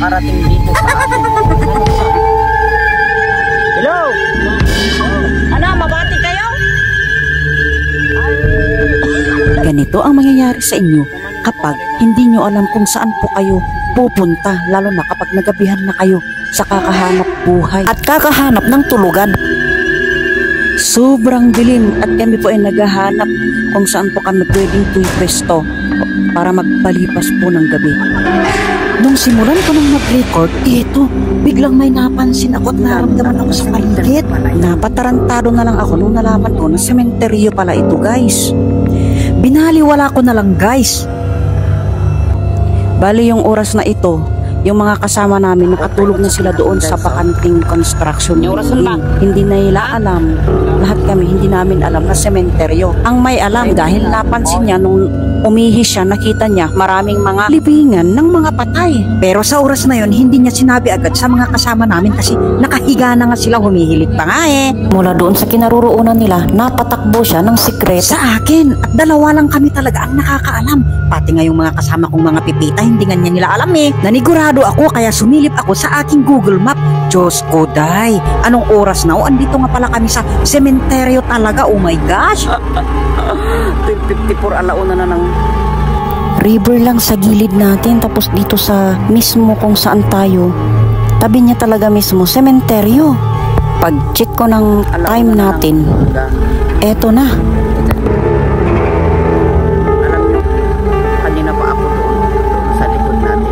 nakarating dito sa atin. Hello? Ano, mabati kayo? Ganito ang mangyayari sa inyo kapag hindi nyo alam kung saan po kayo pupunta, lalo na kapag nagabihan na kayo sa kakahanap buhay at kakahanap ng tulugan. Sobrang dilim at kami po ay naghahanap kung saan po kami pwedeng pwesto para magpalipas po ng gabi. Nung simulan ko nang mag-record, ito, biglang may napansin ako at naramdaman ako sa paligid. Napatarantado na lang ako nung nalaman ko na sementeryo pala ito, guys. Binaliwala ko na lang, guys. Bali yung oras na ito, yung mga kasama namin nakatulog na sila doon sa bakanting construction. Hindi na nila alam, lahat kami hindi namin alam na sementeryo. Ang may alam dahil napansin niya nung umihi siya, nakita niya maraming mga libingan ng mga patay. Pero sa oras na yon, hindi niya sinabi agad sa mga kasama namin kasi nakahiga na nga sila, humihilig pa nga eh. Mula doon sa kinaroroonan nila, napatakbo siya ng sikreto sa akin at dalawa lang kami talaga ang nakakaalam. Pati nga yung mga kasama kong mga pipita, hindi nga nila alam eh. Nanigurado ako kaya sumilip ako sa aking Google Map. Diyos ko, day, anong oras na? O, andito nga pala kami sa sementeryo talaga, oh my gosh. 12:54, alauna na ng river lang sa gilid natin, tapos dito sa mismo kung saan tayo, tabi niya talaga mismo sementeryo. Pag check ko ng time natin, eto na. Alam nyo, kanina pa ako doon sa likod natin.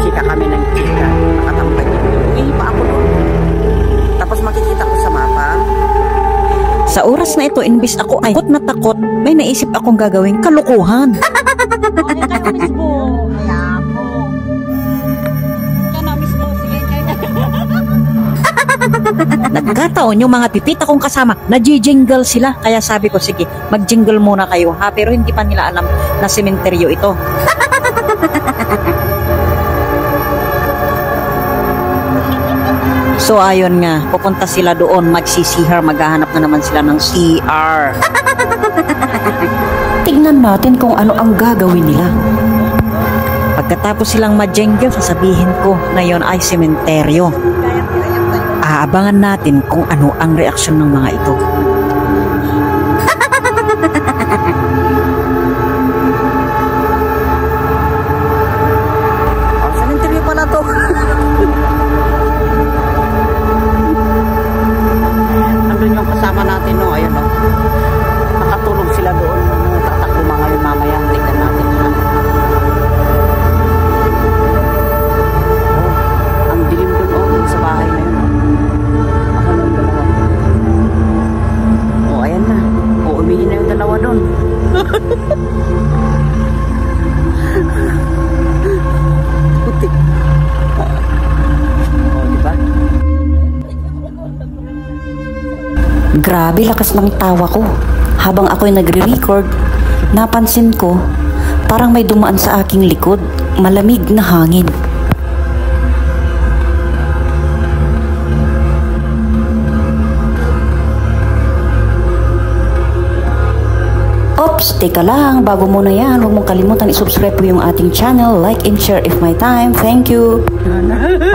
Chika kami ng chika, nakatambay dito. Uwi pa ako doon. Tapos makikita ko sa mapa. Sa oras na ito, imbis ako ay takot na takot, may naisip akong gagawing kalukuhan. Nagkataon yung mga pipita kong kasama, nag-jingle sila. Kaya sabi ko, sige, mag-jingle muna kayo ha. Pero hindi pa nila alam na sementeryo ito. So ayun nga, pupunta sila doon, magsisihar, maghahanap na naman sila ng CR. Tignan natin kung ano ang gagawin nila. Pagkatapos silang ma-jingle, sasabihin ko na yon ay sementeryo. Aabangan natin kung ano ang reaksyon ng mga ito. Sementeryo pala to. Andun yung kasama natin, no? Ayun, no? Nakatulog sila doon. Tatakbo mga yun mamaya. Tignan natin nila. Oh, ang dilim doon, oh, sa bahay na yun, no? Ako na yung dalawa. Oh, ayan na. Oh, umihin na yung dalawa doon. Putik. Oh, diba? Grabe, lakas ng tawa ko. Habang ako'y nagre-record, napansin ko, parang may dumaan sa aking likod, malamig na hangin. Oops, teka lang, bago muna yan, huwag mong kalimutan i-subscribe po yung ating channel, like and share if my time, thank you.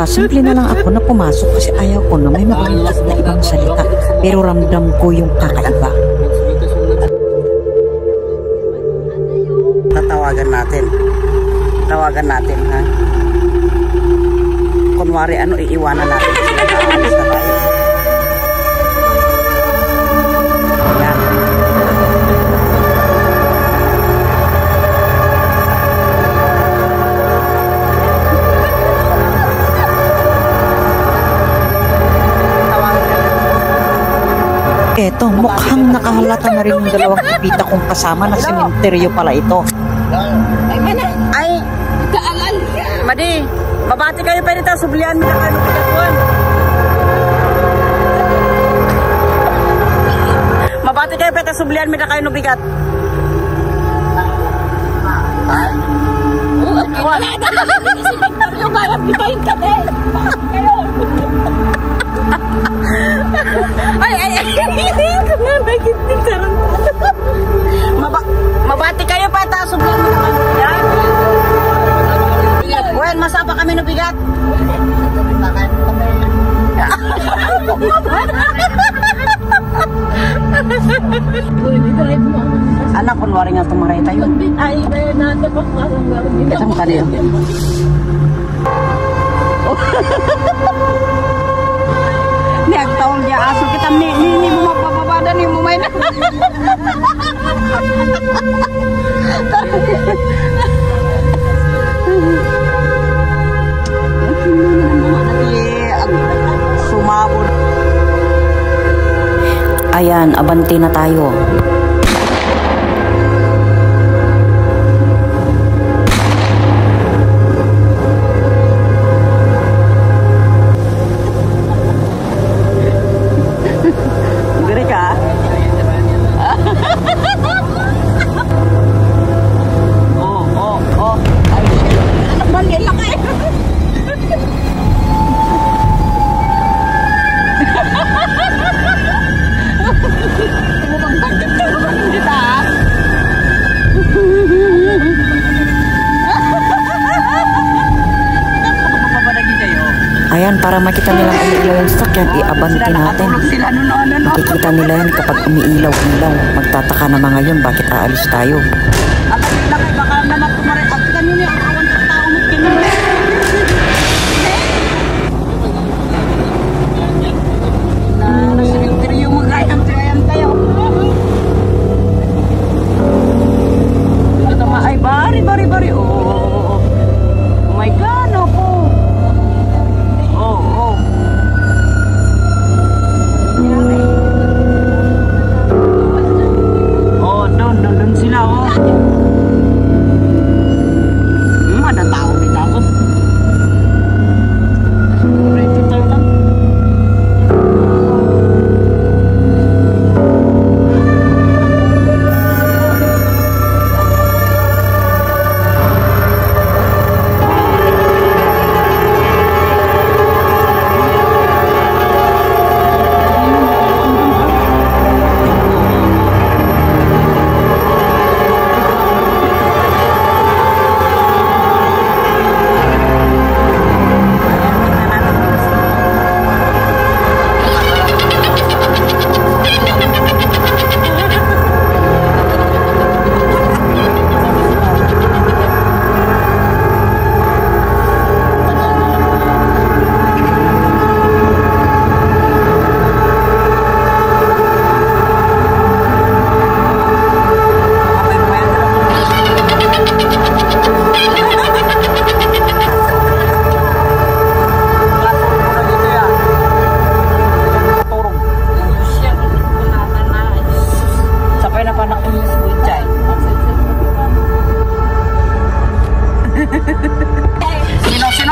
Simple na lang ako na pumasok kasi ayaw ko na may makalimutan na ibang salita, pero ramdam ko yung kakaiba. Tawagan natin, ha? Kunwari, ano, iiwanan natin sila na alis na tayo. Ayan. Eto, mukhang nakahalata na rin yung dalawang pipita kong kasama na sementeryo pala ito. Ay, Madi, babati kayo pa rito, sublihan mo na kayo ng pagkatuan. Mabati kayo pa rito, sublihan mo na kayo ng bigat. Mabati kayo pa rito, sublihan mo na kayo ng bigat. Gwen, masapa kami no bigat. Anak kunwari nga tumaray tayo. Ito mo kaniyo. Niag taong dia aso kita ni mo magpapabada ni mo may na. Sumabot. Ayan, abante na tayo. Giri ka? Oh. Ay, bandil na kayo. Ayan, para makita nilang umiilaw yung sakyan, i-abante natin. Makikita nila yan kapag umiilaw-ilaw. Magtataka na mga yun, bakit aalis tayo? At ang ilakay, baka naman tumaray. At kanina ang awan sa tao mo kinuli. Nasiligtiri yung mag-ayam tayo. Ito ma ay bari. Oh my God, ako. Doon sila, oh. Ada tao dito ako. Ready tayo lang.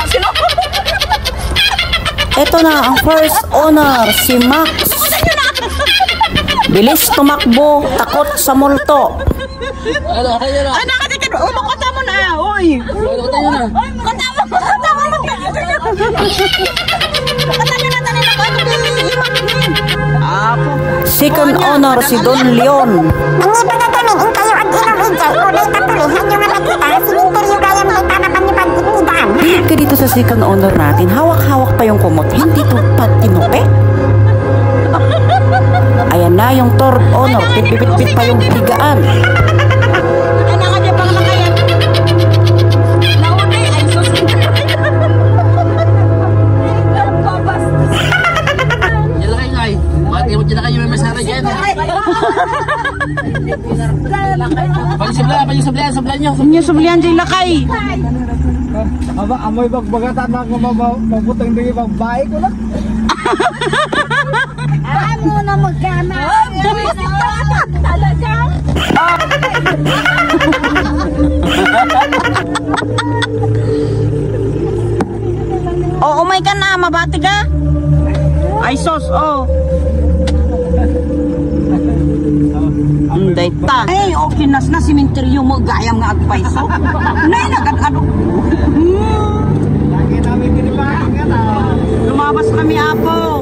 Sino? Ito na ang first owner, si Max. Bilis tumakbo, takot sa multo. Nakatikin, makata mo na, uy. Makata mo. Second owner, si Don Leon. Ang ipagkakamin, in kayo ang inom-injay, kulay patuloy, hanyo nga nakita, siminteryo kaya may tanapan ni pagkikidaan. Ka dito sa second owner natin, hawak-hawak pa yung kumot, hindi to patinupe. Ayan na yung third owner, pipipit pa yung tigaan. Sublihan nyo. Sublihan dyan lakay. Aba, amoy bagbagatan na ako mabutang dingi magbae ko lang. Ano na magkana? Talaga? Oh, umay ka na. Mabati ka? Ay, sos, oh. Day ta. Ay, okay na simenteryo mo gayam nga agpaiso. Nay nagad-ado. Lagi namin pinipaking nga na. Lumabas kami apo.